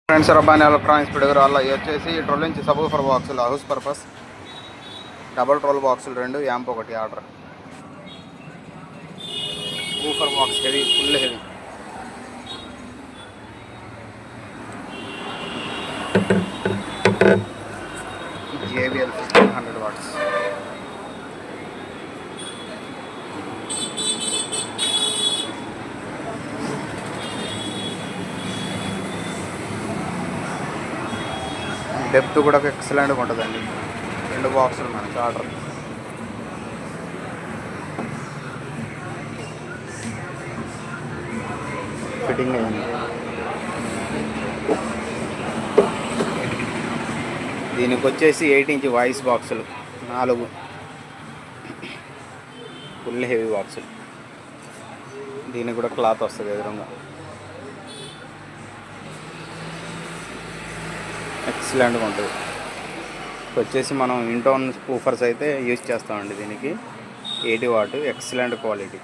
Friends Rabbani electronics పిడుగురు వల్ల ఇవి వచ్చేసి 12 ఇంచ్ సబూఫర్ బాక్సులు హౌస్ పర్పస్ డబల్ ట్రోల్ బాక్సులు 2 యాంప్ ఒకటి order. Woofer box heavy, full heavy. JBL 1500 watts. Depth కూడా ఎక్సలెంట్గా ఉంటుందండి. 2 బాక్సులు మనకి ఆర్డర్. ఫిట్టింగ్ అయింది. దీనికి వచ్చేసి 8 ఇంచ్ వాయిస్ బాక్సులు 4 ఫుల్ హెవీ బాక్సులు. దీనికి కూడా క్లాత్ వస్తుంది ఎదురుగా. ఎక్సలెంట్గా ఉంటుంది. వచ్చేసి మనం ఇంటోన్ స్పూఫర్స్ అయితే యూజ్ చేస్తామండి. దీనికి 80 వాట్ ఎక్సలెంట్ క్వాలిటీ.